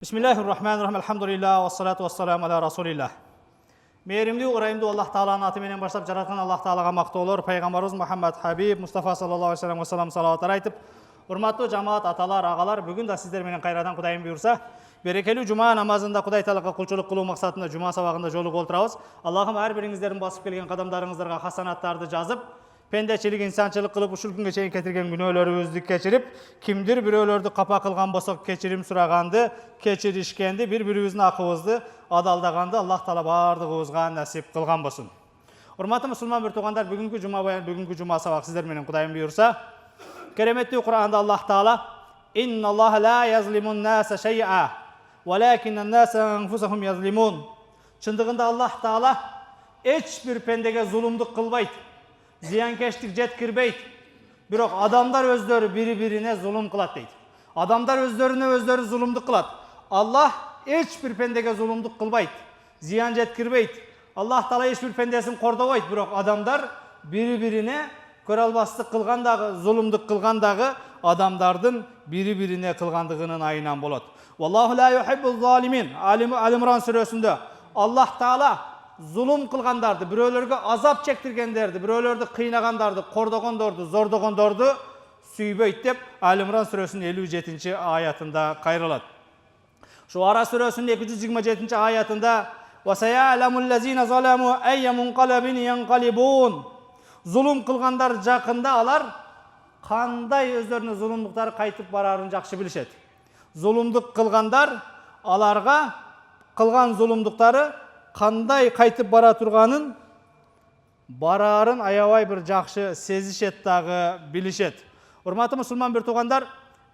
Bismillahirrahmanirrahim. Elhamdülillah ve salatu ve selamu ala Rasulillah. Meyrimli uğrayımdı Allah Teala'nın atımenen başlap жаратқан Allah Teala'ға maqtoolor, Peygamberimiz Muhammed Habib Mustafa sallallahu aleyhi ve sellem ve selam salavatar aytып, урматтуу жамаат, аталар, агалар, бүгүн да сиздер менен кайрадан Кудайым буйрса, берекелүү жума намазында Кудай Таалага кулчулук кылуу максатында жума сабагында жолугуп олтурабыз. Аллахым ар бириңиздердин басып келген кадамдарыңыздарга хасанаттарды жазып, пендечилик, инсанчылык кылып ушул күнгө чейин кетирген күнөөлөрүбүздү кечирип, кимдир бирөөлөрдү капа кылган болсок кечирим сураганды, кечиришкенди, бири-бирибиздин акыбызды адалдаганды Аллах Таала бардыгыбызга насип кылган болсун. Урматтуу мусулман бир туугандар, бүгүнкү жума баян, бүгүнкү жума сабак сиздер менен Кудайым буйрса, кереметтүү Кур'анда Аллах Таала «Инналлаха ла язлимун наса шай'a, валакиннан наса анфусахум язлимун». Чындыгында Аллах Таала эч бир пендеге зулумдук кылбайт, зыянкештик жеткирбейт. Бирок адамдар өздөрү бири-бирине зулум кылат дейт. Адамдар өздөрүнө зулумдук кылат. Аллах эч бир пендеге зулумдук кылбайт, зыян жеткирбейт. Аллах Таала эч бир пендесин кордобойт, бирок адамдар бири-бирине көрө албастык кылгандагы, зулумдук кылгандагы адамдардын бири-бирине кылгандыгынын айынан болот. Валлаху ла юхиббул залимин. Алимран сүрөсүндө Аллах Таала зулум кылгандарды, бирөөлөргө азап чектиргендерди, бирөөлөрдү кыйнагандарды, кордогондорду, зордогондорду сүйбөйт деп Алимран сүрөсүнүн 57 аятында кайрылат. Шуара сүрөсүнүн 227 аятында «Ва сая'ламул лазина заламу айя мунқалабин янқалибун». Зулум кылгандар жакында алар кандай өздөрүнүн зулумдуктары кайтып барарын жакшы билишет. Зулумдук кылгандар аларга кылган зулумдуктары кандай кайтып бара турганын барарын аябай бир жакшы сезишет дагы билишет. Урматтуу мусулман бир туугандар,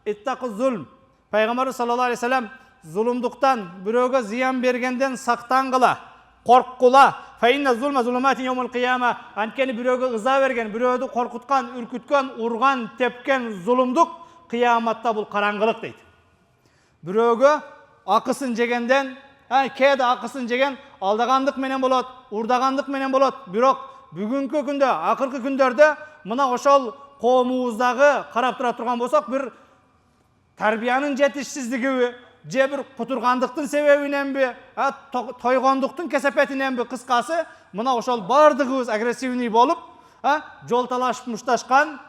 иттақу зулм. Пайгамбар саллаллаху алейхи ва саллям зулумдуктан, бирөөгө зыян бергенден сактангыла, корккула. Фаинна зулма зулуматин йомул кияма. Анткени бирөөгө ыза берген, бирөөдү коркуткан, үркүткөн, урган, тепкен зулумдук кыяматта бул караңгылык дейт. Бирөөгө акысын жегенден, кээде акысын жеген алдагандык менен болот, урдагандык менен болот. Бирок бүгүнкү күндө, акыркы күндөрдө мына ошол коомубуздагы карап тура турган болсок, бир тарбиянын жетишсиздигиби, же бир кутургандыктын себебиненби, тойгондуктун кесепетиненби, кыскасы мына ошол бардыгыбыз агрессивный болуп, жол талашып мушташкан,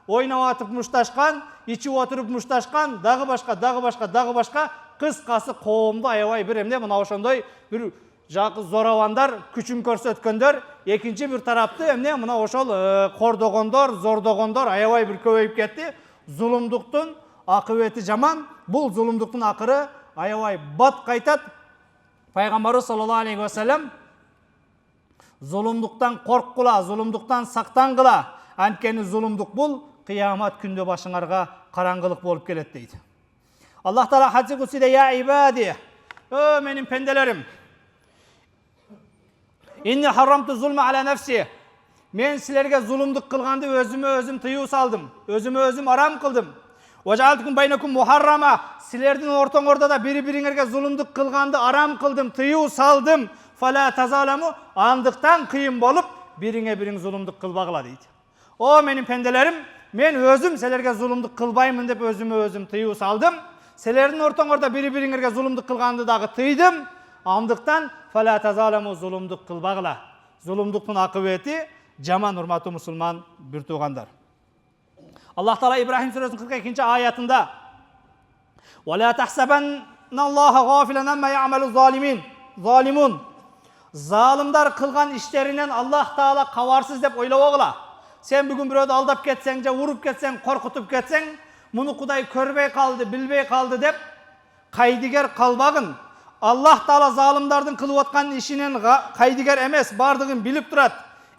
ойноп атып мушташкан, ичип отуруп мушташкан, дагы башка, кыскасы коомду аябай бир эмне мына ошондой бир жакы зорабандар, күчүн көрсөткөндөр, экинчи бир тарапты эмне мына ошол кордогондор, зордогондор аябай бир көбөйүп кетти. Зулумдуктун акыбети жаман, бул зулумдуктун акыры аябай бат кайтат. Пайгамбарыбыз саллаллаху алейхи ва саллям зулумдуктан корккула, зулумдуктан сактангыла, анткени зулумдук бул кыямат күндө башыңарга караңгылык болуп келет дейт. Аллах Таала хадис кудсиде «Я ибади», «О менин пенделерим, инни харрамту зулма аля нафси». Мен силерге зулумдук кылганды өзүмө тыюу салдым, өзүмө арам кылдым. «Важаалтукум байнакум мухаррама». Силердин ортоңордо да бири-бириңерге зулумдук кылганды арам кылдым, тыюу салдым. «Фала тазаламу». Андыктан кыйын болуп, бириңе-бириң зулумдук кылбагыла дейт. О менин пенделерим, мен өзүм силерге зулумдук кылбаймын деп өзүмө тыюу салдым. Силердин ортоңордо бири-бириңерге зулумдук кылганды дагы тыйдым. Андыктан «Фала тазаламу», зулумдук кылбагыла. Зулумдуктун акыбети жаман, урматтуу мусулман бир туугандар. Аллах Таала Ибрахим сүрөсүнүн 42 аятында «Ва ла тахсабанналлаха гафилан амма я'малу залимун». Залымдар кылган иштеринен Аллах Таала кабарсыз деп ойлобогула. Сен бүгүн бирөөдү алдап кетсең, же уруп кетсең, коркутуп кетсең, муну Кудай көрбөй калды, билбей калды деп кайдыгер калбагын. Аллах Таала залымдардын кылып аткан ишинен кайдыгер эмес, бардыгын билип турат.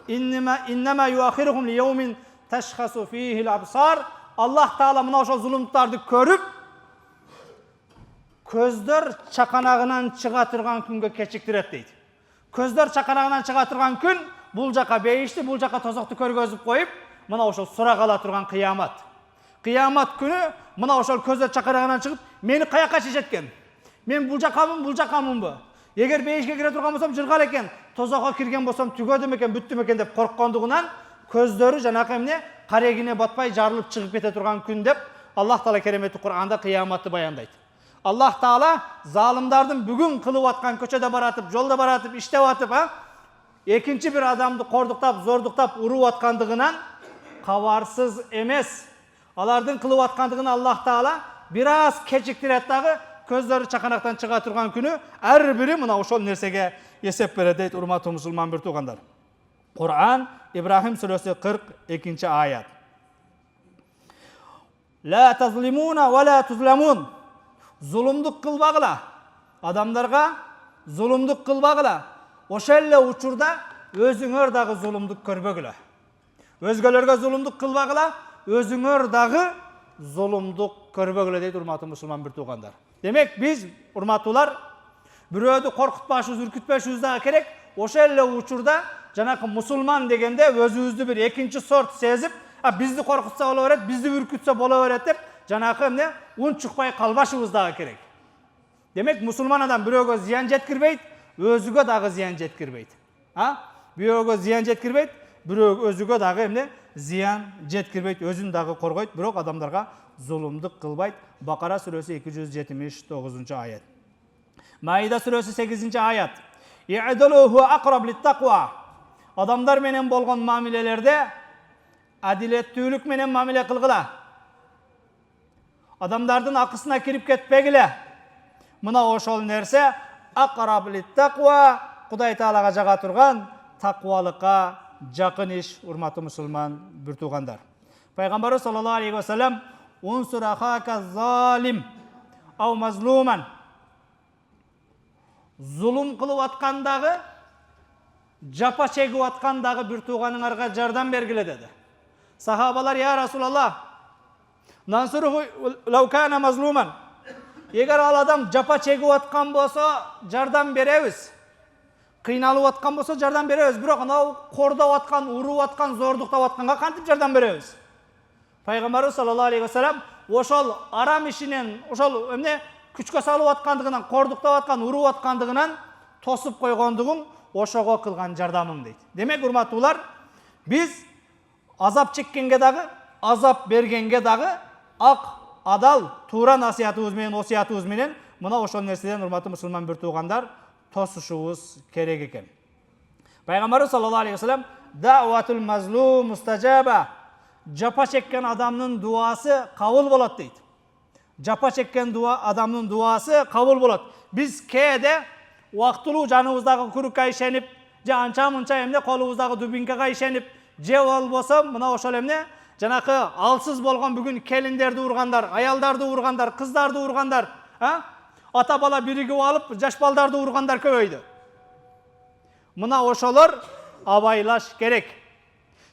Иннама юахирухум лияумин ташхасу фихил абсар. Аллах Таала мына ошол зулумдуктарды көрүп, көздөр чаканагынан чыга турган күнгө кечиктирет дейт. Көздөр чаканагынан чыга турган күн бул жака бейишти, бул жака тозокту көргөзүп коюп, мына ошол сурак ала турган кыямат. Кыямат күнү мына ошол көздөр чаканагынан чыгып, мени каяка чечеткен? Мен бул жакамынбы? Эгер бейишке кире турган болсом жыргал экен, тозокко кирген болсом түгөдүм экен, бүттүм экен деп корккондугунан көздөрү жанакы эмне карегине батпай жарылып чыгып кете турган күн деп Аллах Таала кереметтүү Кур'анда кыяматты баяндайт. Аллах Таала залымдардын бүгүн кылып аткан көчөдө баратып, жолдо баратып, иштеп атып, экинчи бир адамды кордуктап, зордуктап уруп аткандыгынан кабарсыз эмес. Алардын кылып аткандыгын Аллах Таала бир аз кечиктирет дагы, көздөрү чаканактан чыга турган күнү ар бири мына ошол нерсеге эсеп берет дейт, урматтуу мусулман бир туугандар. Кур'ан Ибрахим сүрөсү 42 аят. La tazlimuna ve la tuzlamun. Zulumduk kılbagıla. Adamlarga zulumduk kılbagıla. Oşelle uçurda özüңөр dagı zulumduk körbөгüle. Özgölörgө zulumduk kılbagıla, özüңөр dagı zulumduk körbөгüle deydi urmattуу musulman bir tuğandar. Demek biz urmattууlar bürödü korkutpaşız, ürkütpeşiz dagı kerek. Oşelle uçurda janakı musulman degende özübüzdü bir ekinci sort sezip, bizdi korkutsa ola beret, bizdi ürkütse bola beret dep, janakı emne un çıkpay kalbaşыбыз dagı kerek. Demek musulman adam bürögö ziyan jetkirбейт, özügө dagı ziyan jetkirбейт. Bürögö ziyan jetkirбейт, bürög özügө dagı emne ziyan jetkirбейт, özün dagı korgoyt, bирок adamlarga zulumduk kılbayt. Bakara suresi 279. ayet. Maida suresi 8. ayet. İ'diluhu aqrab lit-taqwa. Adamlar menen bolgon mamilelerde adilettүүлүк menen mamile kılgıla. Adamlardın akısına kirip ketpegile. Mına oşol nerse aqrab lit-taqwa, Kuday Taalaga jaga turgan takwalıkka jakın iş, urmattуу musulman bir tuğandar. Peygamberimiz sallallahu aleyhi ve sellem unsur ahaka zalim av mazluman. Zulum kılıp atkandagı, japa çegip atkandagı bir tuğanыңarga jardam bergile dedi. Sahabalar ya Resulallah, nansuruhu law kana mazluman. Eğer al adam japa çegip atkan bolsa jardam berебиз. Kıynalıp atkan bolsa jardam berебиз. Bирок ana kordap atkan, urup atkan, zorduktap atkanga kantip jardam berебиз? Peygamberimiz sallallahu aleyhi ve sellem oşol aram işinen, oşol emne küçkö salıp atkandыгынан, korduktap atkan, urup atkandыгынан tosup koygondugun oşogo kılgan jardamım deydi. Demek urmattууlar, biz azap çekkenge dagı, azap bergenge dagı ak, adal, tuura nasihatыбыз менен, осиятыбыз менен мына ошол нерседен урматтуу мусулман bir tuğandar tosuşubuz kerek eken. Peygamberimiz sallallahu aleyhi ve sellem da'vatul mazlum mustajaba. Japa çekken adamın duası kabul bolat deydi. Japa çekken adamın duası kabul bolat. Biz kede wagtılуу janыбыздағы күрүккө ишенип, же анча-мынча эмне колубуздагы дубинкага ишенип, же болбосо мына ошол эмне жанакы алсыз болгон бүгүн келиндерди ургандар, аялдарды ургандар, кыздарды ургандар, ата бала биригип алып, жаш балдарды ургандар көбөйдү. Мына ошолор абайлаш керек.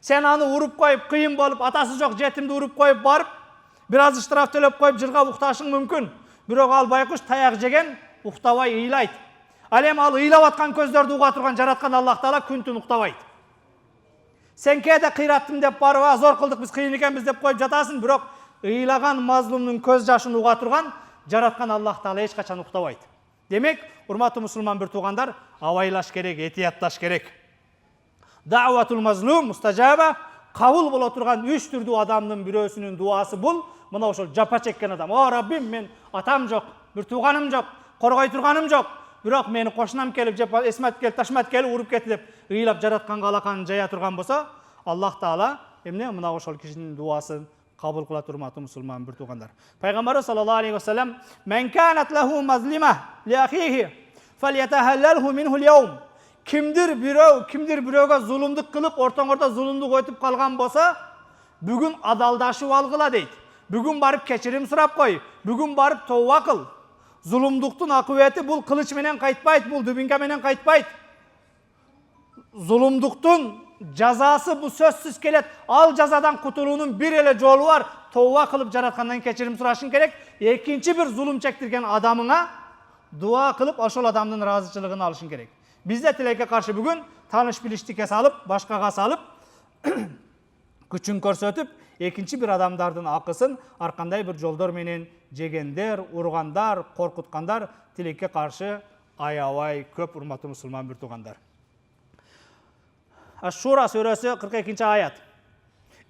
Sen anı urup koyup, kıyım bolup, atası жоқ жетимди urup koyup barıp, biraz ıştıraf төлөп koyup jırga uкташың мүмкүн. Бирок ал байкуш таяк жеген уктабай ыйлайт. Ал эми ал ыйлап аткан көздөрдү уга турган жараткан Аллах Таала күн-түн уктабайт. Sen кээде кыйраттым деп барып, зор кылдык биз кыйын экенбиз деп коюп жатасың, бирок ыйлаган мазлумдун көз жашын уга турган жараткан Аллах Таала эч качан уктабайт. Демек, урматтуу мусулман bir tuğandar, абайлаш керек, этиятташ керек. Da'vatul mazlum mustajaba, kabul bola turgan 3 türdүү adamдын бирөөсүнүн дуасы бул. Мына ошол жапа чеккен адам. О Раббим, мен атам жок, bir туганым жок, коргой турганым жок. Бирок мени кошунам келип, жапа эсмат келип, ташмат келип уруп кетти деп ыйлап жаратканга алаканын жая турган болсо, Аллах Таала эмне мына ошол кишинин дуасын kabul kıla turmattуу musulman bir tuğandar. Peygamberimiz sallallahu aleyhi ve sellem men kanat lahu mazlima li ahihi falyatahallalhu minhu al-yawm. Kimdir biröөгө zulumduk kılıp, ortaڭorda zulumduk ötüp kalgan bolsa, bugün adaldaşıp algıla deydi. Bugün barıp keçirim surap koy, bugün barıp tövbe kıl. Zulumduktun akıbeti bul kılıç menen kaytpayt, bul dübinke menen kaytpayt. Zulumduktun cazası bu sözsüz kelet. Al cazadan kutuluğunun bir ele jolu var. Tövbe kılıp jaratkandan keçirim suraşın gerek. Ekinci bir zulum çektirgen adamına dua kılıp oşol adamdın razıçılığını alışın gerek. Biz de tilekке karşı bugün tanış biliştike salıp, başkaga salıp, küçün көрсөтүp, ekinci bir adamdardın akısın arkanday bir jolдор менен жегендер, ургандar, korkutkandar tilekке karşı aябай көп урматтуу musulman bir tuğandar. Aş-Şura suresi 42. ayet.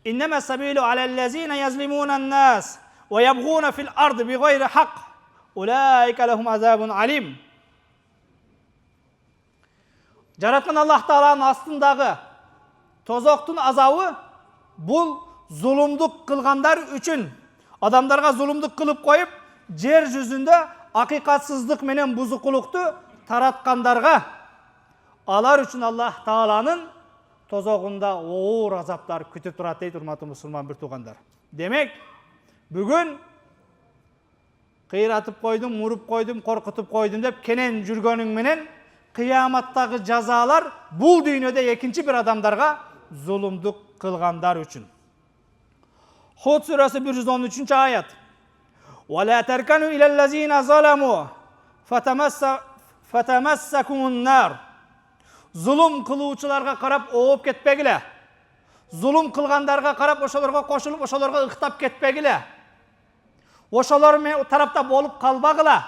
İnnemâs sabîlu alellezîne yazlimûnen nâs ve yabğûne fil ardı bighayri hak Улайка лахум азабун алим. Жаратқан Аллах Тааланын астындағы тозоқтың азабы бұл зұлымдық қылғандар үшін, адамдарға зұлымдық қылып қойып, жер жүзінде ақиқатсыздық менен бұзықылықты таратқандарға, алар үшін Аллах Тааланын тозоғында ауыр азаптар күтіп тұрады дейді, урматтуу мұсылман бір туғандар. Демек, бүгін қиратып қойдым, ұрып қойдым, қорқытып қойдым деп кенен жүргөнүң менен қияматтағы жазалар бұл дүйнөдө екінші бір адамдарға зұлымдық қылғандар үшін. Худ сүресі 113 аят. وَلَا تَرْكَنُوا إِلَى الَّذِينَ ظَلَمُوا فَتَمَسَّكُمُ النَّارُ. Зұлым қылуучыларға қарап оғып кетпегіле. Зұлым қылғандарға қарап ошолорго қошылып, ошолорго ықтап кетпегіле. Ошолор тарапта болып қалбағыла.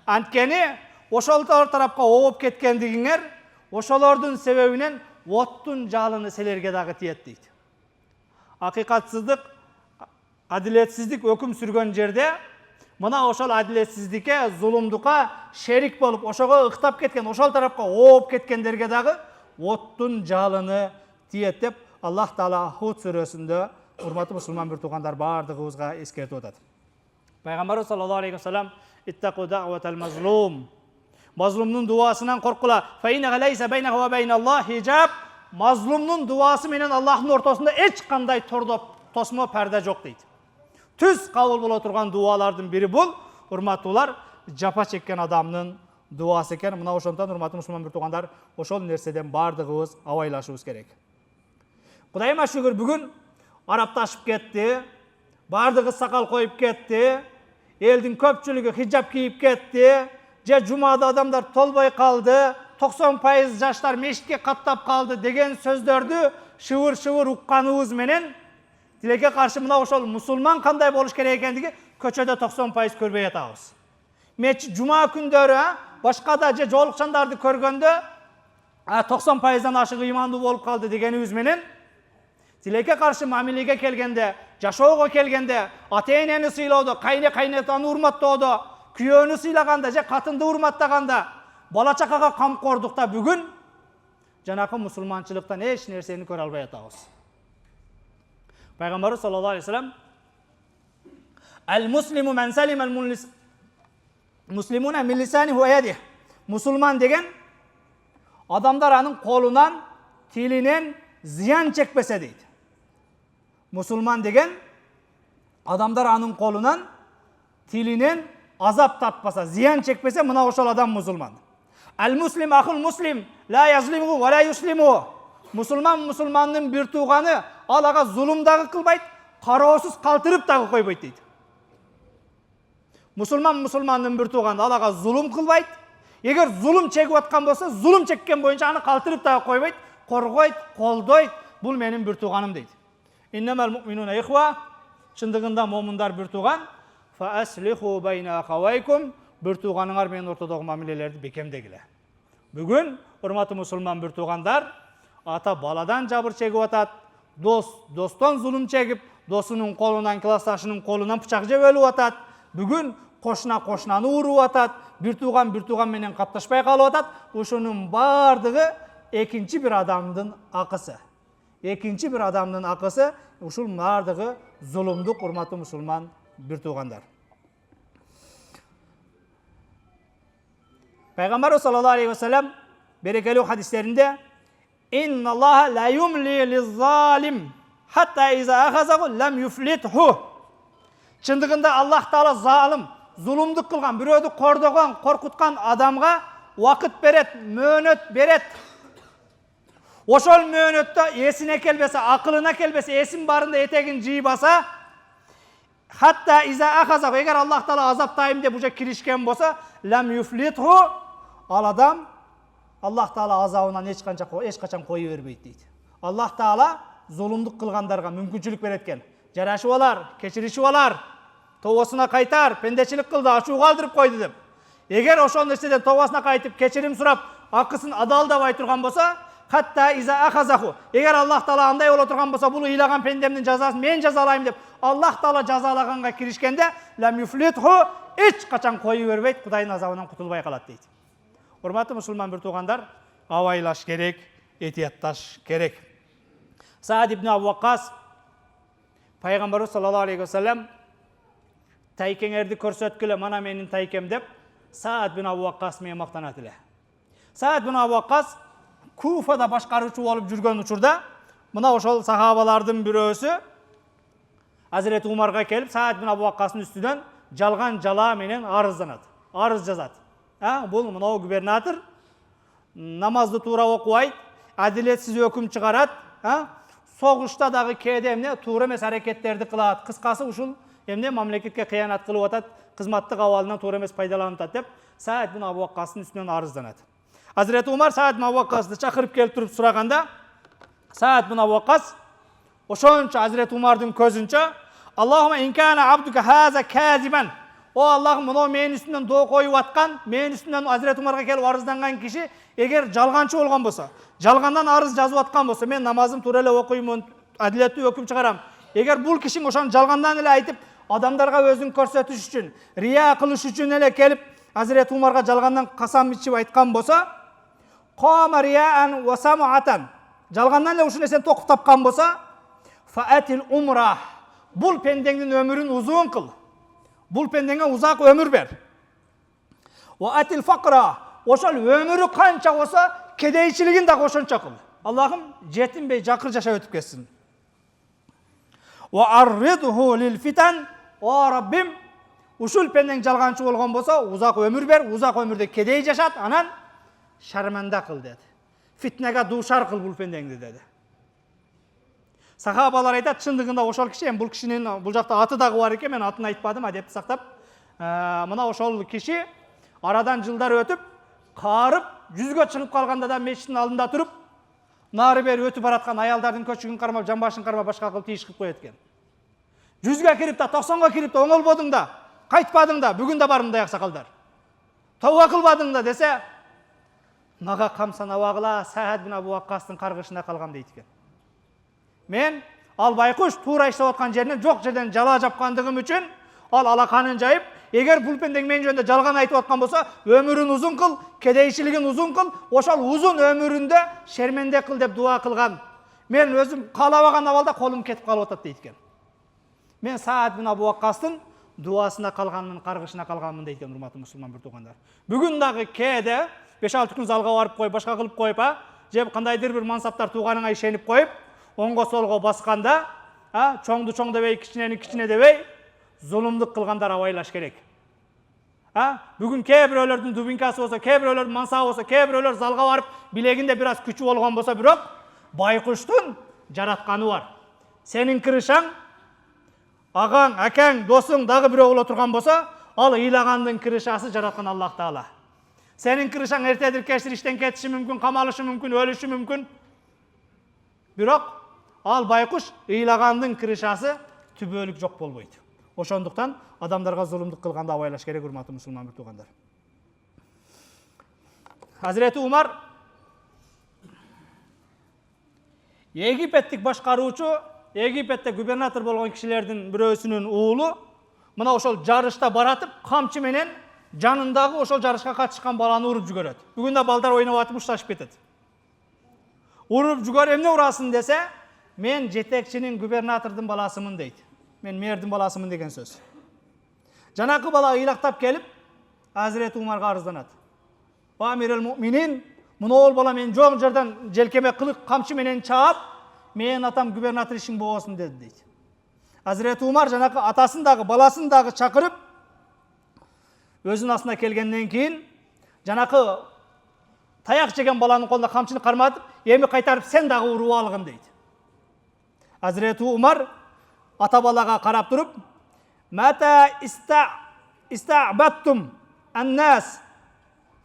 Анткени ошолор тарапқа оғып кеткендигиңер, ошолордун себебинен оттун жалыны силерге дагы тиет дейт. Акыйкатсыздык, адилетсиздик өкүм сүргөн жерде, мына ошол адилетсиздикке, зулумдукка шерик болуп, ошого ыктап кеткен, ошол тарапка оғып кеткендерге дагы оттун жалыны тиет деп Аллах Таала Худ сүрөсүндө, урматтуу мусулман бир туугандар, бардыгыбызга эскертип атат. Пайгамбарыбыз саллаллаху алейхи вассалам: "Иттақу даъватал мазлум." Мазлумнун дуасынан коркула. Фаинага лайса байнаху ва байналлах хижаб. Мазлумнун дуасы менен Аллахтын ортосунда эч кандай тосмо перде жок дейт. Түз кабыл боло турган дуалардын бири бул, урматтуулар, жапа чеккен адамдын дуасы экен. Мына ошондон урматтуу мусулман бир туугандар, ошол нерседен бардыгыбыз абайлашыбыз керек. Кудайыма шүгүр, бүгүн арапташып кетти, бардыгы сакал коюп кетти, элдин көпчүлүгү хижаб кийип кетти, же жумада адамдар толбой калды, 90% жаштар мешитке каттап калды деген сөздөрдү шыбыр-шыбыр укканыбыз менен тилекке каршы мына ошол мусулман кандай болуш керек экендиги көчөдө 90% көрбөй атабыз. Жума күндөрү башка да же жолукчандарды көргөндө 90%дан ашык ыймандуу болуп калды дегенибиз менен тилекке каршы мамилеге келгенде, жашоого келгенде, ата-энени сыйлоодо, кайнатаны урматтоодо, күйөөнү сыйлаганда же катынды урматтаганда, бала чакага камкордукта бүгүн жанакы мусулманчылыктан эч нерсени көрө албай атабыз. Пайгамбарыбыз саллаллаху алейхи вассалам: "Ал-муслиму ман салима ал-муслимуна мин лисаниhi ва ядиhi." Мусулман деген адамдар анын колунан, тилинен зыян чекпесе дейт. Мусулман деген адамдар анын колунан, тилинен азап тартпаса, зыян чекпесе, мына ошол адам мусулман. Ал-муслим ахул муслим, ла язлиму ва ла юслиму. Мусулман мусулмандын бир тууганы, ал ага зулум дагы кылбайт, кароосуз калтырып дагы койбойт дейт. Мусулман мусулмандын бир тууганы, ал ага зулум кылбайт. Эгер зулум чегип аткан болсо, зулум чеккен боюнча аны калтырып дагы койбойт, коргойт, колдойт. Бул менин бир тууганым дейт. Иннамал муъминуна ихва. Чындыгында момундар бир тууган. Фа аслиху байна ахавайкум. Бир тууганыңар менен ортодогу мамилелерди бекемдегиле. Бүгүн урматтуу мусулман бир туугандар, ата баладан жабыр чегип атат, достон зулум чегип, досунун колунан, классташынын колунан пычак жеп өлүп атат. Бүгүн кошунаны уруп атат, бир тууган менен катташпай калып атат. Ошонун бардыгы экинчи бир адамдын акысы. Экинчи бир адамдын акысы, ушул бардыгы зулумдук, урматтуу мусулман бир туугандар. Пайгамбар саллаллаху алейхи вассалам берекелүү хадистеринде: "Инналлаха ла юмли лиз-залим хатта иза ахазаху лам юфлитху." Чындыгында Аллах Таала залым, зулумдук кылган, бирөөдү кордогон, коркуткан адамга убакыт берет, мөөнөт берет. Ошол мөөнөттө эсине келбесе, акылына келбесе, эсин барында этегин жыйбаса, хатта иза ахазаху, эгер Аллах Таала азаптайм деп уже киришкен болсо, лам юфлитху, ал адам Аллах Таала азабынан эч качан кое бербейт дейт. Аллах Таала зулумдук кылгандарга мүмкүнчүлүк берет экен. Жарашып алар, кечиришип алар, тобосуна кайтар, пендечилик кылды, ачуу калтырып койду деп. Эгер ошол нерседен тобосуна кайтып, кечирим сурап, акысын адалдабай турган болсо, хатта иза ахазаху, эгер Аллах Таала андай боло турган болсо, бул ыйлаган пендемдин жазасын мен жазалайм деп Аллах Таала жазалаганга киришкенде, лам юфлитху, eç kaçan koyu verбейт, Кудайдын азабынан кутулбай калат дейт. Урматтуу мусулман бир туугандар, абайлаш керек, этиятташ керек. Саад ибн Абу Ваккас пайгамбарыбыз саллаллаху алейхи ва саллям тайкеңерди көрсөткүлө, мана менин тайкем деп Саад бин Абу Ваккас менен мактанат эле. Саад бин Абу Ваккас Куфада башкаруучу болуп жүргөн учурда мына ошол сахабалардын бирөөсү Азирет Умарга келип Саад бин Абу Ваккастын үстүнөн жалган жала менен арызданат, арыз жазат. Бул мынау губернатор намазды туура окубайт, адилетсиз өкүм чыгарат, согушта дагы кээде эмне туура эмес аракеттерди кылат. Кыскасы ушул эмне мамлекетке кыянат кылып атат, кызматтык абалынан туура эмес пайдаланып атат деп Саад бин Абу Ваккастын үстүнөн арызданат. Азирет Умар Саад бин Абу Ваккасты чакырып келип туруп сураганда, Саад бин Абу Ваккас ошончо Азирет Умардын көзүнчө Аллахума инкана абдука хаза казибан. О Аллахым, мына менин үстүнөн доо коюп аткан, менин үстүнөн Азирет Умарга келип арызданган киши эгер жалганчы болгон болсо, жалгандан арыз жазып аткан болсо, мен намазым туура эле окуймун, адилеттүү өкүм чыгарам. Эгер бул кишиң ошону жалгандан эле айтып, адамдарга өзүн көрсөтүш үчүн, рия кылыш үчүн эле келип Азирет Умарга жалгандан касам ичип айткан болсо, қама рияан ва самаатан, жалгандан эле ушул нерсени токуп тапкан болсо, фаатил умра, бул пендеңдин өмүрүн узун кыл. Бул пендеңе узак өмүр бер. Ва атил факра, ошол өмүрү канча болсо, кедейчилигин дагы ошончо кыл. Аллахым жетинбей жакыр жашап өтүп кетсин. Ва арридху лил фитан, о Раббим, ушул пендең жалганчы болгон болсо, узак өмүр бер, узак өмүрдө кедей жашат, анан шарманда кыл деди. Фитнеге дуушар кыл бул пендеңди деди. Сахабалар айтат, чындыгында ошол киши, бул кишинин бул жакта аты дагы бар экен, мен атын айтпадым, адепти сактап. Мына ошол киши арадан жылдар өтүп, каарып, жүзгө чыгып калганда да мечиттин алдында туруп, нары бери өтүп бараткан аялдардын көчүгүн кармап, жамбашын кармап, башка кылып тийиш кылып коет экен. 100га кирип да, 90га кирип да, оңолбодуң да, кайтпадың да, бүгүн да бар мындай аксакалдар. Тауба кылбадың да десе, мага камсанабагыла Саад бин Абу Ваккастын каргышында калгам дейт экен. Мен ал байкуш туура иштеп аткан жеринен жок жерден жала жапкандыгым үчүн ал алаканын жайып, эгер бул пендең мен жөнүндө жалган айтып аткан болсо, өмүрүн узун кыл, кедейчилигин узун кыл, ошол узун өмүрүндө шерменде кыл деп дуа кылган. Мен өзүм каалабаган абалда колум кетип калып атат дейт экен. Мен Саад бин Абу Ваккастын дуасына калганмын, каргышына калганмын дейт экен, урматтуу мусулман бир туугандар. Бүгүн дагы кээде 5-6 күн залга барып коюп, башка кылып коюп, же кандайдыр бир мансаптар тууганыңа ишенип коюп, оңго солго басканда, чоңду чоң дебей, кичинени кичине дебей, зулумдук кылгандар абайлаш керек. Бүгүн кээ бирөөлөрдүн дубинкасы болсо, кээ бирөөлөрдүн мансабы болсо, кээ бирөөлөр залга барып, билегинде бир аз күчү болгон болсо, бирок байкуштун жаратканы бар. Сенин кырышаң, агаң, акаң, досуң дагы бирөө боло турган болсо, ал ыйлагандын кырышасы жараткан Аллах Таала. Сенин кырышаң эртедир кечтир иштен кетиши мүмкүн, камалышы мүмкүн, өлүшү мүмкүн. Бирок ал байкуш ыйлагандын кырышасы түбөлүк жок болбойт. Ошондуктан адамдарга зулумдук кылганда абайлаш керек, урматтуу мусулман бир туугандар. Азирети Умар Египеттик башкаруучу, Египетте губернатор болгон кишилердин бирөөсүнүн уулу мына ошол жарышта баратып, камчы менен жанындагы ошол жарышка катышкан баланы уруп жүгөрөт. Бүгүн да балдар ойноп атып ушташып кетет. Уруп жүгөр, эмне урасың десе, мен жетекчинин губернатордун баласымын дейт. Мен мэрдин баласымын деген сөз. Жанакы бала ыйлактап келип, Азирети Умарга арызданат. Амирел муъминин, мына бала мен жок жерден желкеме кылык камчы менен чаап, мен атам губернатор ишиң болбосун деди дейт. Азирети Умар жанакы атасын дагы, баласын дагы чакырып, өзүнүн астына келгенден кийин жанакы таяк жеген баланын колунда камчыны карматып, эми кайтарып сен дагы уруп алгын дейт. Азирети Умар ата балага карап туруп, "Мата истабаттум ан-нас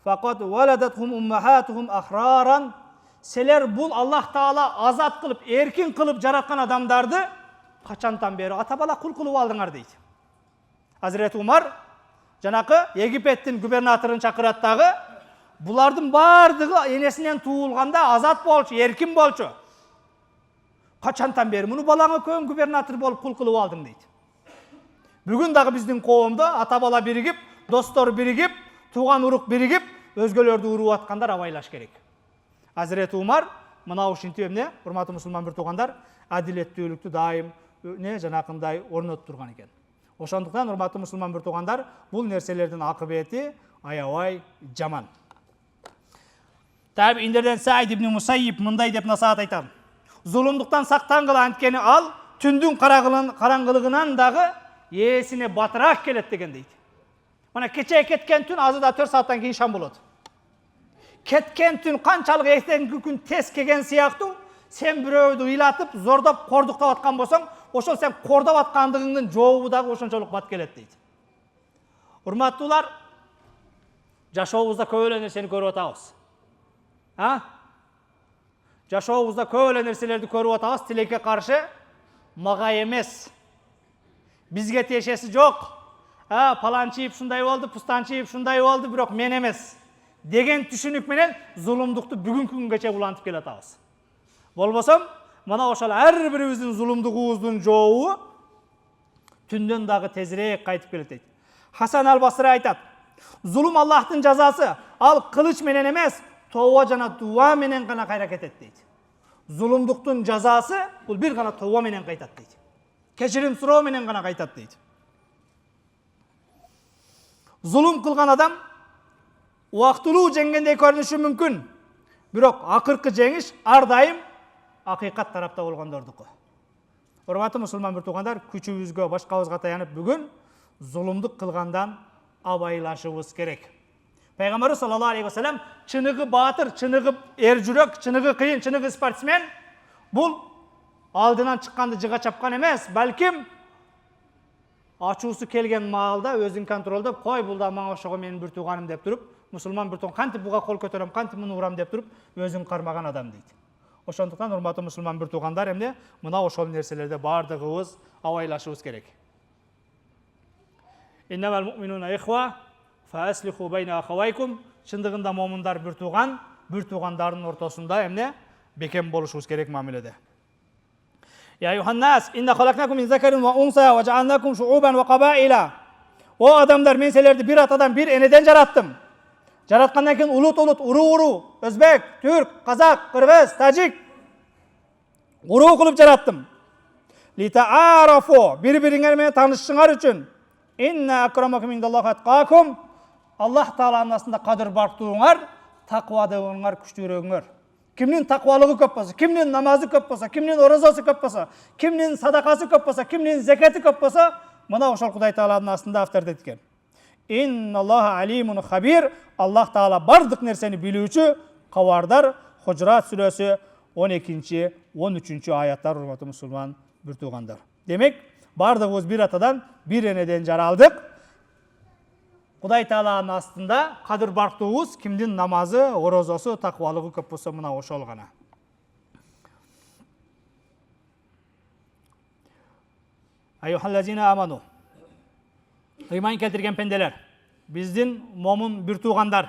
фaqat waladatuhum ummahatuhum ahraran." Селер бул Аллах Таала азат кылып, эркин кылып жараткан адамдарды качантан бери ата бала кул кылып алдыңар дейт. Азирети Умар жанакы Египеттин губернаторун чакырат дагы, булардын бардыгы энесинен туулганда азат болчу, эркин болчу. Качантан бери муну балаңа көң губернатор болуп кул кылып алдың дейт. Бүгүн дагы биздин коомдо ата бала биригип, достор биригип, туган урук биригип, өзгөлөрдү уруп аткандар абайлаш керек. Азирети Умар мына ушинтип эмне, урматтуу мусулман бир туугандар, адилеттүүлүктү дайым жанакындай орнотуп турган экен. Ошондуктан урматтуу мусулман бир туугандар, бул нерселердин акыбети аябай жаман. Табииндерден Саид ибн Мусайиб мындай деп насаат айтат. Зулумдуктан сактангыла, анткени ал түндүн караңгылыгынан дагы ээсине батыраак келет деген дейт. Мына кече кеткен түн азырда 4 сааттан кийин шам болот. Кеткен түн канчалык эртеңки күн тез келген сыяктуу, сен бирөөдү ыйлатып, зордоп, кордуктап аткан болсоң, ошол сен кордоп аткандыгыңдын жообу дагы ошончолук бат келет дейт. Урматтуулар, жашообузда көп эле нерсени көрүп атабыз. Жашообузда көп эле нерселерди көрүп атабыз, тилекке каршы мага эмес. Бизге тиешеси жок. Паланчип шундай болду, пустанчип шундай болду, бирок мен эмес деген түшүнүк менен зулумдукту бүгүнкү күнгө улантып келатабыз. Болбосом, мына ошол ар бирибиздин зулумдугубуздун жообу түндөн дагы тезирээк кайтып келет дейт. Хасан ал-Басри айтат: "Зулум Аллахтын жазасы, ал кылыч менен эмес, тооба жана дуа менен гана кайра кетет" дейт. Зулумдуктун жазасы бул бир гана тооба менен кайтат дейт. Кечирим суроо менен гана кайтат дейт. Зулум кылган адам убактылуу жеңгендей көрүнүшү мүмкүн, бирок акыркы жеңиш ар дайым акыйкат тарапта болгондордуку. Урматтуу мусулман бир туугандар, күчүбүзгө, башкабызга таянып бүгүн зулумдук кылгандан абайлашыбыз керек. Пайгамбарыбыз саллаллаху алейхи ва саллям чыныгы баатыр, чыныгы эр жүрөк, чыныгы кыйын, чыныгы спортсмен бул алдынан чыкканды жыга чапкан эмес, балким ачуусу келген маалда өзүн контролдоп, кой бул да мага ошого менин бир тууганым деп туруп, мусулман бир тууган кантип буга кол көтөрөм, кантип муну урам деп туруп, өзүн кармаган адам дейт. Ошондуктан урматтуу мусулман бир туугандар, эмне мына ошол нерселерде бардыгыбыз абайлашыбыз керек. Иннамал муъминуна ихва фааслиху байна ахавайкум. Чындыгында момундар бир тууган, бир туугандардын ортосунда эмне бекем болушубуз керек мамиледе. Ya Yuhannas, inna khalaqnakum min zakarin wa unsa wa ja'alnakum shu'uban wa qabaila. O adamlar, men sizlerdi bir atadan bir eneden jarattım. Jaratkandan keyin ulut, uru, Özbek, Türk, Kazak, Kırgız, Tacik uru kılıp jarattım. Li ta'arafu, bir-biriңер менен tanışışыңар үчүн. Inna akramakum indallahi atqakum. Allah Taala'nın aslında kadir barktığınlar, takvadığınlar, küçtürüğünler. Kimnin takvalığı köp bolsa, kimnin namazı köp bolsa, kimnin orazası köp bolsa, kimnin sadakası köp bolsa, kimnin zekati köp bolsa, mına ошол Кудай Тааланын астында авторитет экен. Инналлаха алимун хабир. Аллах Таала бардык нерсени билүүчү, кабардар. Хужурат сүрөсү 12-13 аяттар, урматтуу мусулман бир туугандар. Демек, бардыгыбыз бир атадан, бир энеден жаралдык. Кудай Тааланын астында кадыр барктуубуз, кимдин намазы, орозосу, таквалыгы көп болсо мына ошол гана. Айюхаллазина аману. Ыйман келтирген пенделер, биздин момун бир туугандар,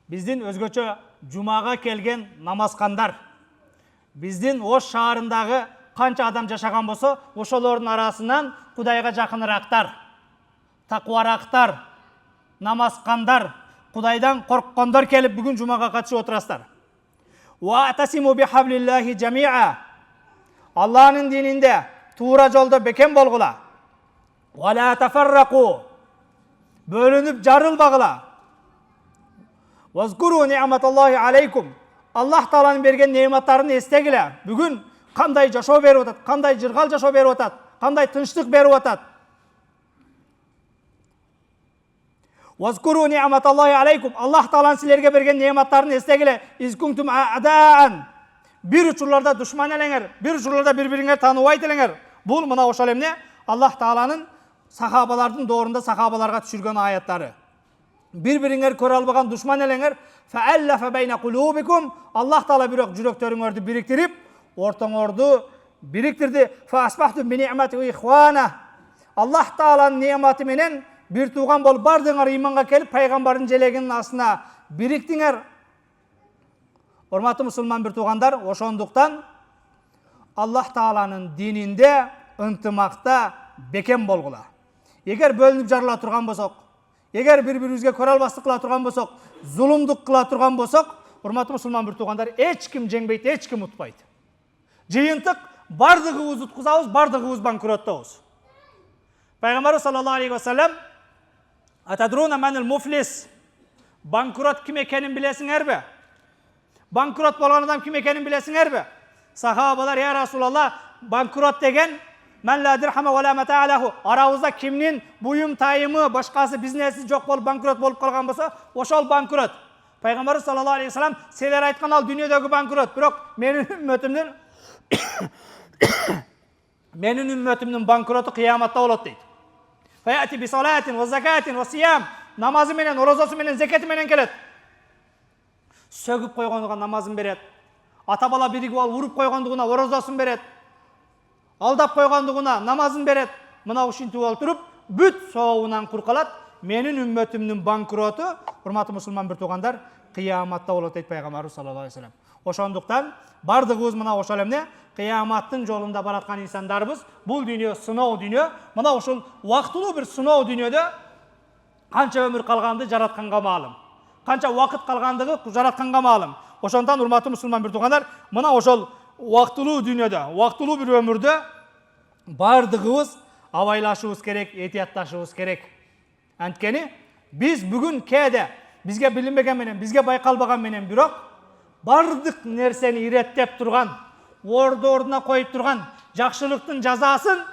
биздин өзгөчө жумага келген намазкандар, биздин Ош шаарындагы канча адам жашаган болсо, ошолордун арасынан Кудайга жакыныраактар, такварактар, намазкандар, Кудайдан корккондор келип бүгүн жумага катышып отурасыздар. Ва атасиму бихаблиллахи жамиа. Аллахнын дининде туура жолдо бекем болгула. Ва ла тафаррaqu. Бөлүнүп жарылбагыла. Вазкуру ниъматаллахи алейкум. Аллах Тааланын берген неъматтарын эстегиле. Бүгүн кандай жашоо берип атат, кандай жыргал жашоо берип атат, кандай тынчтык берип атат. Вазкуру ниъматаллахи алейкум. Аллах Тааланын силерге берген неъматтарын эстегиле. Изкунтум адаан. Бир учурларда душман элеңер, бир учурларда бири-бириңер тааныбайт элеңер. Бул мына ошол эмне? Аллах Тааланын сахабалардын доорунда сахабаларга түшүргөн аяттары. Bir-biриңер көрө албаган душман элеңер, фааллафа байна кулубикум. Аллах Таала бирок жүрөктөрүңөрдү бириктирип, ортоңорду бириктирди. Фаасбахтум би ниъмати ихвана. Аллах Тааланын неъматы менен бир тууган болуп бардыңар, ыйманга келип, пайгамбардын желегинин астына бириктиңер. Урматтуу мусулман бир туугандар, ошондуктан Аллах Тааланын дининде ынтымакта бекем болгула. Эгер бөлүнүп жарыла турган болсок, егер бір-бірімізге көралбастық қыла тұрған болсақ, зұлымдық қыла тұрған болсақ, урматтуу мусулман бір туғандар, ешкім жеңбейді, ешкім ұтпайды. Жиынтық бардығыбыз ұтқызабыз, бардығыбыз банкроттабыз. Пайғамбар саллаллаху алейхи ва саллям атадруна манил муфлис, банкрот кім екенін білесіңер бе? Банкрот болған адам кім екенін білесіңер бе? Сахабалар, я Расулалла, банкрот деген мән ла дирхама ва ла матаалаху, арабызда кімнен бұйым тайымы, башқасы бизнесі жоқ болып банкрот болып қалған болса, ошол банкрот. Пайғамбар саллаллаху алейхи ва саллям, сендер айтқан ал дүниедегі банкрот, бірақ менің үмметімнің банкроты қияматта болады дейді. Фаяти би салатин ва закатин ва сиям, намазы менен, оразасы менен, зекеті менен келеді. Сөгіп қойғандығына намазын береді. Ата бала бірігіп алып ұрып қойғандығына оразасын береді. Алдап қойғандығына намазын береді. Мына ушинтип отырып, бүт соуынан құрқалады. Менің үмметімнің банкроты, урматтуу мусулман бір туғандар, қияматта болады дейді Пайғамбар саллаллаху алейхи ва саллям. Ошондуктан бардығыбыз мына ошол эмне кыяматтын жолунда бараткан инсандарбыз. Бул дүйнө сыноо дүйнө. Мына ошол убактылуу бир сыноо дүйнөдө канча өмүр калганды жаратканга маалым. Канча убакыт калгандыгы жаратканга маалым. Ошондон урматтуу мусулман бир тугандар, мына ошол убактылуу дүйнөдө, убактылуу бир өмүрдө бардығыбыз абайлашыбыз керек, этиятташыбыз керек. Анткени биз бүгүн кээде бизге билинбеген менен, бизге байкалбаган менен бирок бардык нерсени иреттеп турган, ордуна коюп турган, жакшылыктын жазасын,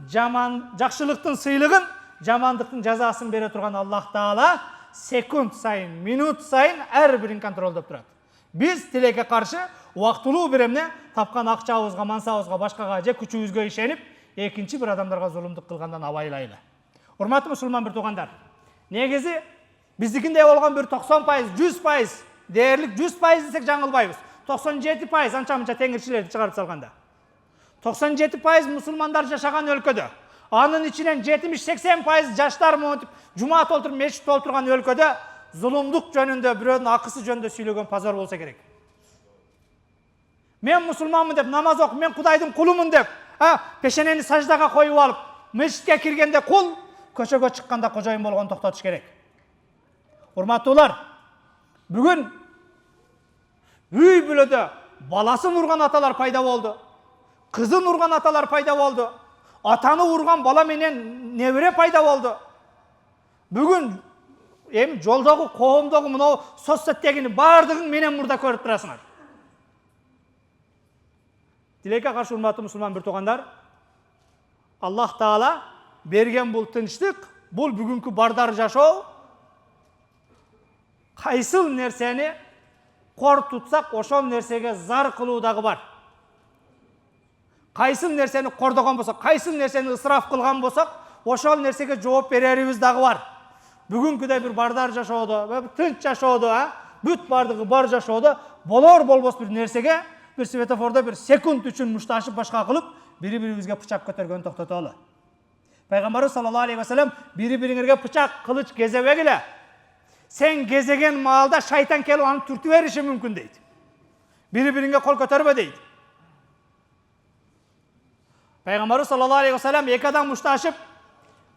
жакшылыктын сыйлыгын, жамандыктын жазасын бере турган Аллах Таала секунд сайын, минут сайын ар бирин контролдоп турат. Биз тилекке каршы убактылуу бир эмне тапкан акчабызга, мансабыбызга, башкага же күчүбүзгө ишенип, экинчи бир адамдарга зулумдук кылгандан абайлайлы. Урматтуу мусулман бир тугандар, негизи биздикиндей болгон бир 90%, 100% дээрлик 100% десек жаңылбайбыз. 97% анча-мынча теңирчилерди чыгарып салганда. 97% мусулмандар жашаган өлкөдө, анын ичинен 70-80% жаштар монтип, жума толтуруп, мешит толтурган өлкөдө зулумдук жөнүндө, бирөөнүн акысы жөнүндө сүйлөгөн пазар болсо керек. Мен мусулманмын деп намаз окуп, мен Кудайдын кулумун деп, пешенени саждага коюп алып, мешитке киргенде кул, көчөгө чыкканда кожоюн болгон токтотуш керек. Урматтуулар, бүгүн үй бүлөдө баласын урган аталар пайда болду. Кызын урган аталар пайда болду. Атаны урган бала менен небере пайда болду. Бүгүн жолдогу, коомдогу мына соцсеттегини бардыгын менен мурда көрүп турасыңар. Тилекке каршы урматтуу мусулман бир тугандар, Аллах Таала берген бул тынчтык, бул бүгүнкү бардар жашоо, кайсыл нерсени кор тутсак, ошол нерсеге зар кылуу дагы бар. Кайсыл нерсени кордогон болсок, кайсыл нерсени ысраф кылган болсок, ошол нерсеге жооп берерибиз дагы бар. Бүгүнкүдөй бир бардар жашоодо, тынч жашоодо, бүт бардыгы бар жашоодо болор болбос бир нерсеге, бир светофордо бир секунд үчүн мушташып башка кылып, бири-бирибизге пычак көтөргөн токтотолу. Пайгамбар саллаллаху алейхи ва саллям бири-бириңерге пычак, кылыч кезебегиле. Сен кезеген маалда шайтан келип аны түртүп бериши мүмкүн дейт. Бири-бириңге кол көтөрбө дейт. Пайгамбар саллаллаху алейхи ва саллям эки адам мушташып,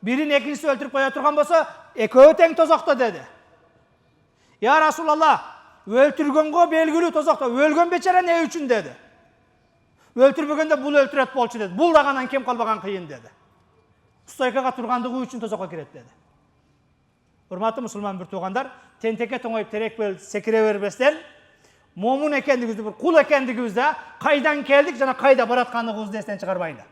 бирин экинчиси өлтүрүп кое турган болсо, экөө тең тозокто деди. Я Расулалла, өлтүргөнгө белгилүү тозокто, өлгөн бечара не үчүн деди. Өлтүрбөгөндө бул өлтүрөт болчу деди. Бул даганан кем калбаган кыйын деди. Стойкага тургандыгы үчүн тозокко кирет деди. Урматтуу мусулман бир тугандар, тентекке тоңоюп терекпел секире бербестен, момун экендигибизди, бир кул экендигибизди, кайдан келдик жана кайда бараткандыгыбызды эстен чыгарбайлы.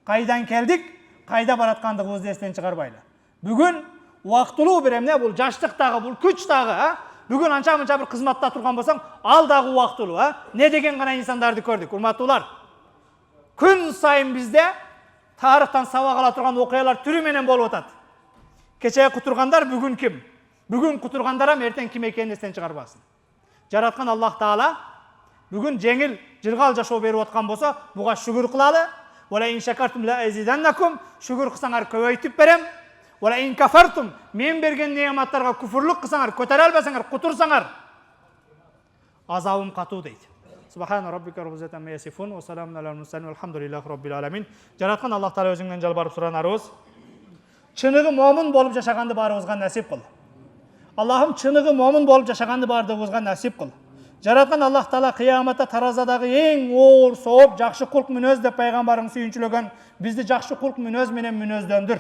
Кайдан келдик, кайда бараткандыгыбызды эстен чыгарбайлы. Бүгүн убактылуу бир эмне, бул жаштык дагы, бул күч дагы, бүгүн анча-мынча бир кызматта турган болсоң, ал дагы убактылуу, не деген гана инсандарды көрдүк, урматтуулар. Күн сайын бизде тарыхтан сабак ала турган окуялар түрү менен болуп атат. Кече кутургандар бүгүн ким? Бүгүн кутургандар эртең ким экенин эстен чыгарбасын. Жараткан Аллах Таала бүгүн жеңил, жыргал жашоо берип аткан болсо, буга шүгүр кылалы. Вала ин шакартум ла азиданнакум, шүгүр кылсаңар көбөйтүп берем. Вала ин кафартум, мен берген неаматтарга күфүрлүк кылсаңар, көтөрө албасаңар, кутурсаңар, азабым катуу дейт. Субхана раббика раббил иzzati amma yasifun ва саламун алал мурсалин валхамдулиллахи раббил аламин. Жараткан Аллах Таала өзүңдөн жалбарып суранарыбыз. чыныгы момун болуп жашаганды баарыбызга насип кыл. Аллахым чыныгы момун болуп жашаганды бардыгыбызга насип кыл. Жараткан Аллах Таала кыяматта таразадагы эң оор сооп жакшы кулк мүнөз деп пайгамбарың сүйүнчүлөгөн бизди жакшы кулк мүнөз менен мүнөздөндөр.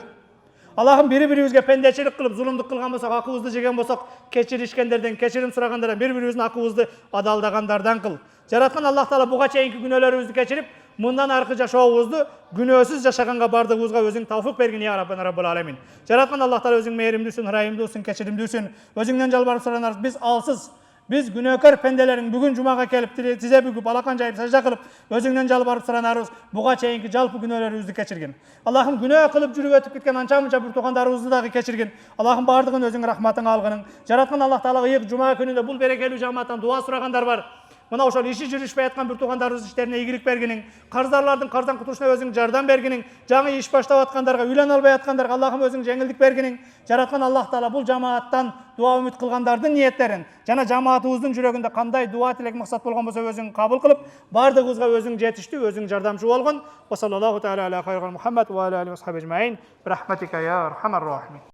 Аллахым бири-бирибизге пендечилик кылып, зулумдук кылган болсок, акыбызды жеген болсок, кечиришкендерден, кечирим сурагандардан, бири-бирибиздин акыбызды адалдагандардан кыл. Жараткан Аллах Таала буга чейинки күнөөлөрүбүздү кечирип, мындан аркы жашообузду күнөөсүз жашаганга бардыгыбызга өзүң тавфик бергин я Раббана Раббул Аламин. Жараткан Аллах Таала өзүң мээримдүүсүн, ырайымдуусун, кечиримдүүсүн. Өзүңдөн жалбарып суранабыз. Биз алсыз, biz günökör pendeleriň bugün cumaga kelip tize bugüp alakan jayıp sajda kılıp özüňden jalbaryp suranarybız. Buga çeyinki jalpy günöleribizdi keçirgin. Allah'ım günö kılıp jürüp ötüp gitken ança-munça bir togandarybızdy dagı keçirgin. Allah'ım bardygyn özüň rahmatyň algynyň. Jaratgan Allah Taala ýyk cuma gününde bul berekeli jamaattan dua suragandar bar. Mına oşol işi jürüşpey atkan bir togandarybız işlerine igilik berginiň, karzdlarlaryň karzdan kutuluşuna özüň jardam berginiň, жаңы iş başlap atkandarga, ülen alбай atkandarga Allah'ım özüň жеңилдик бергениň. Jaratgan Allah Taala bul jamaattan dua ümit kılgandardyň niyetlerin, жана жамаатыбыздын жүрөгүндө кандай дуа тилек максат болгон болсо өзүң кабыл кылып, бардыгыбызга өзүң жетиштүү, өзүң жардамчы болгон. Ва саллаллаху таala ala хайрul Muhammad ва ala alihi ve sahbihi ecmaîn. Bi rahmetika ya erhamer rahimin.